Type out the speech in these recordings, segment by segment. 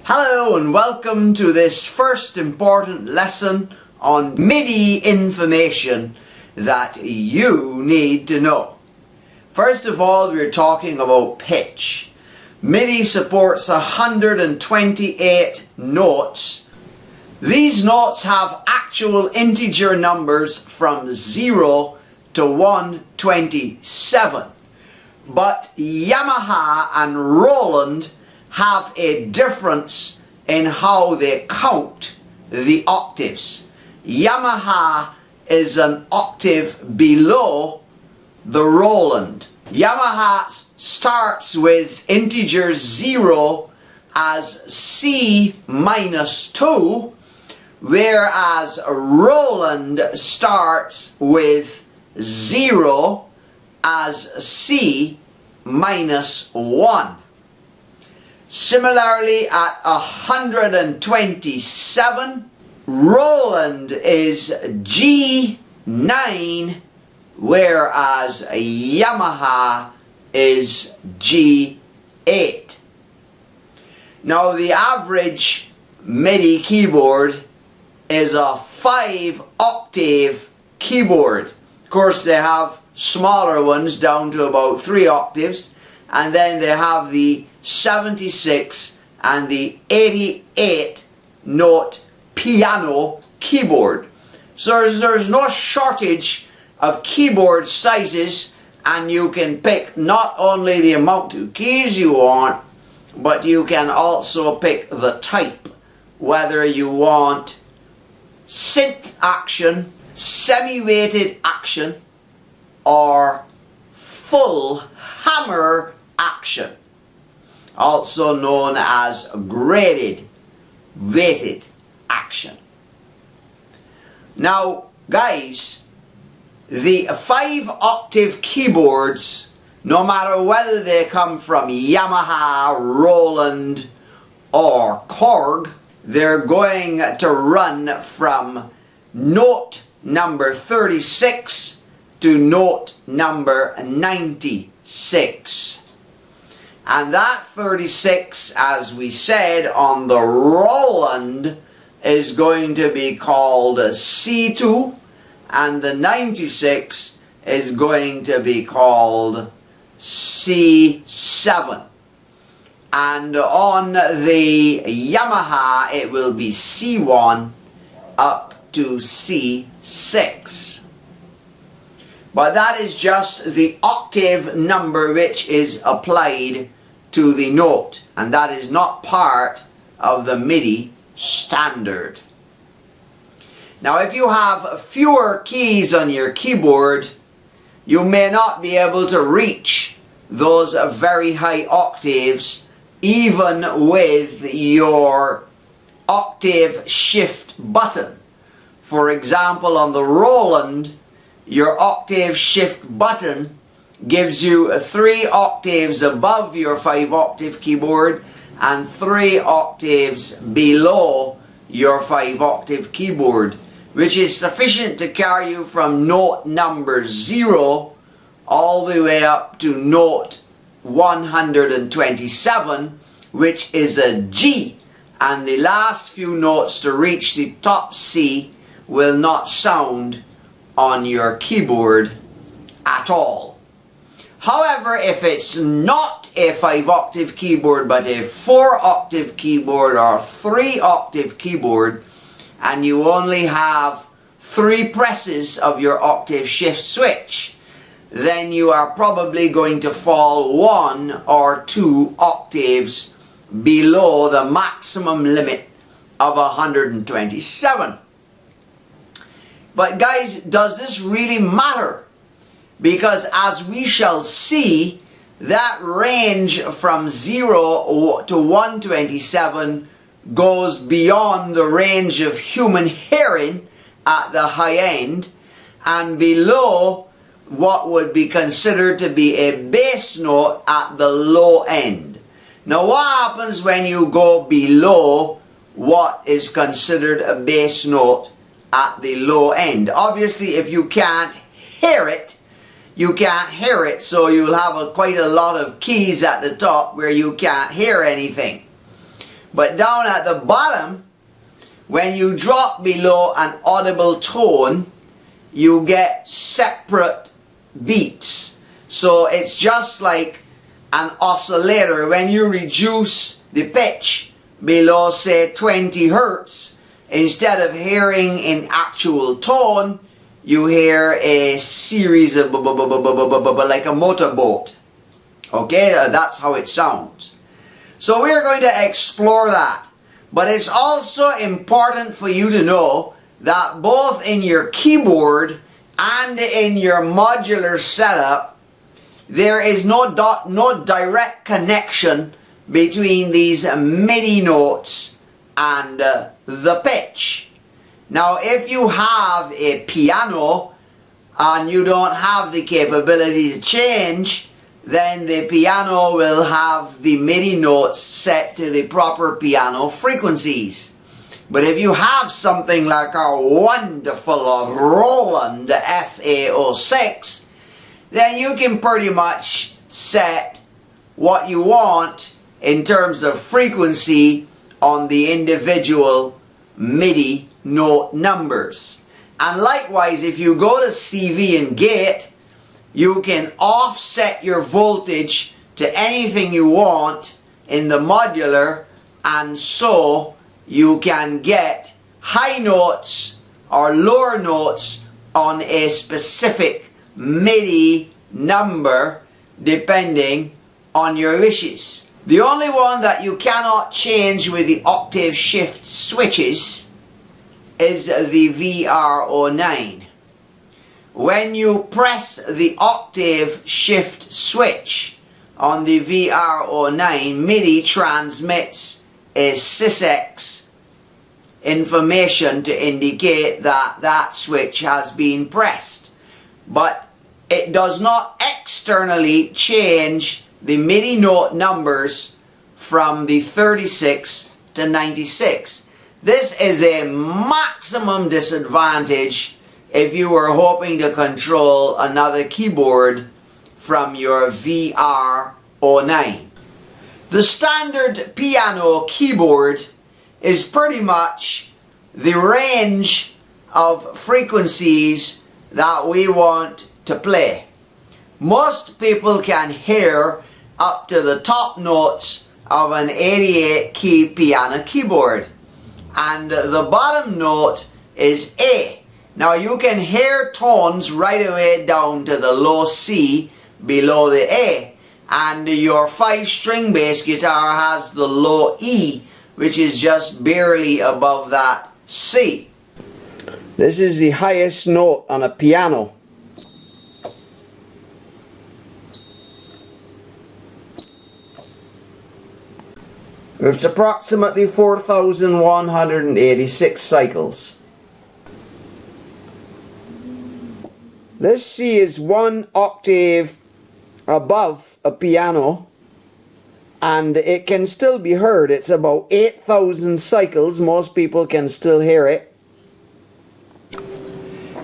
Hello and welcome to this first important lesson on MIDI information that you need to know. First of all, we're talking about pitch. MIDI supports 128 notes. These notes have actual integer numbers from 0 to 127. But Yamaha and Roland have a difference in how they count the octaves. Yamaha is an octave below the Roland. Yamaha starts with integer 0 as C minus 2, whereas Roland starts with 0 as C minus 1. Similarly, at 127, Roland is G9, whereas Yamaha is G8. Now, the average MIDI keyboard is a 5-octave keyboard. Of course, they have smaller ones down to about 3 octaves, and then they have the 76 and the 88 note piano keyboard. So there's no shortage of keyboard sizes, and you can pick not only the amount of keys you want, but you can also pick the type, whether you want synth action, semi-weighted action, or full hammer action, also known as graded weighted action. Now guys, the 5-octave keyboards, no matter whether they come from Yamaha, Roland or Korg, they're going to run from note number 36 to note number 96. And that 36, as we said, on the Roland is going to be called C2, and the 96 is going to be called C7. And on the Yamaha it will be C1 up to C6. But that is just the octave number which is applied to the note, and that is not part of the MIDI standard. Now, if you have fewer keys on your keyboard, you may not be able to reach those very high octaves even with your octave shift button. For example, on the Roland, your octave shift button gives you 3 octaves above your 5-octave keyboard and 3 octaves below your 5-octave keyboard, which is sufficient to carry you from note number 0 all the way up to note 127, which is a G, and the last few notes to reach the top C will not sound on your keyboard at all. However, if it's not a 5-octave keyboard but a 4-octave keyboard or 3-octave keyboard, and you only have 3 presses of your octave shift switch, then you are probably going to fall 1 or 2 octaves below the maximum limit of 127. But guys, does this really matter? Because as we shall see, that range from 0 to 127 goes beyond the range of human hearing at the high end and below what would be considered to be a bass note at the low end. Now, what happens when you go below what is considered a bass note at the low end? Obviously, if you can't hear it, you can't hear it, so you'll have quite a lot of keys at the top where you can't hear anything. But down at the bottom, when you drop below an audible tone, you get separate beats. So it's just like an oscillator. When you reduce the pitch below, say, 20 hertz, instead of hearing in actual tone, you hear a series of like a motorboat. Okay, that's how it sounds. So we're going to explore that. But it's also important for you to know that both in your keyboard and in your modular setup, there is no direct connection between these MIDI notes and the pitch. Now, if you have a piano and you don't have the capability to change, then the piano will have the MIDI notes set to the proper piano frequencies. But if you have something like our wonderful Roland FA06, then you can pretty much set what you want in terms of frequency on the individual MIDI note numbers. And likewise, if you go to CV and gate, you can offset your voltage to anything you want in the modular, and so you can get high notes or lower notes on a specific MIDI number depending on your wishes. The only one that you cannot change with the octave shift switches is the VR09. When you press the octave shift switch on the VR09, MIDI transmits a sysx information to indicate that that switch has been pressed. But it does not externally change the MIDI note numbers from the 36 to 96. This is a maximum disadvantage if you were hoping to control another keyboard from your VR09. The standard piano keyboard is pretty much the range of frequencies that we want to play. Most people can hear up to the top notes of an 88 key piano keyboard, and the bottom note is A. Now you can hear tones right away down to the low C below the A, and your 5-string bass guitar has the low E, which is just barely above that C. This is the highest note on a piano. It's approximately 4,186 cycles. This C is 1 octave above a piano, and it can still be heard. It's about 8,000 cycles. Most people can still hear it.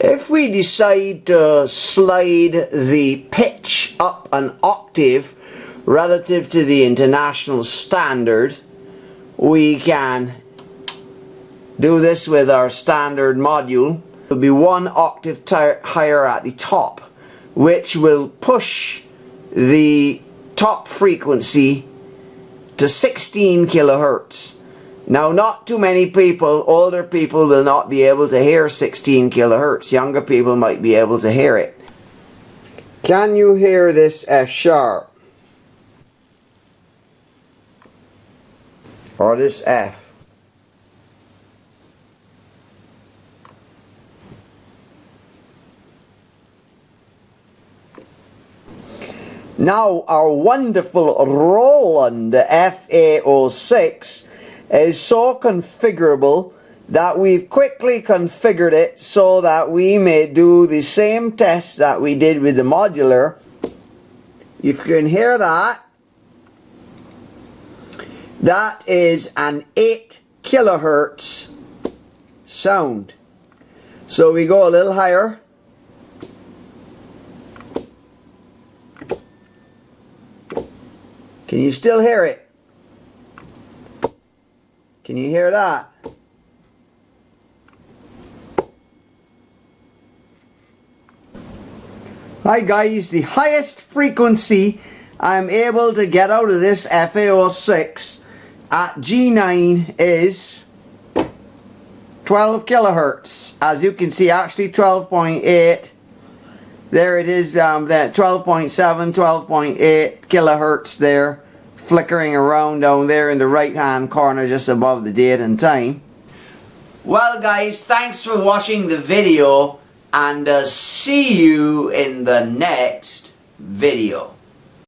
If we decide to slide the pitch up an octave relative to the international standard, we can do this with our standard module. It will be 1 octave higher at the top, which will push the top frequency to 16 kilohertz. Now, not too many people, older people, will not be able to hear 16 kilohertz. Younger people might be able to hear it. Can you hear this F sharp? Or this F? Now our wonderful Roland FA06 is so configurable that we've quickly configured it so that we may do the same test that we did with the modular. If you can hear that, that is an 8 kilohertz sound. So we go a little higher. Can you still hear it? Can you hear that? Hi guys, the highest frequency I'm able to get out of this FA06 at G9 is 12 kilohertz. As you can see, actually 12.8. There it is, that 12.7, 12.8 kilohertz there, flickering around down there in the right hand corner just above the date and time. Well guys, thanks for watching the video, and see you in the next video.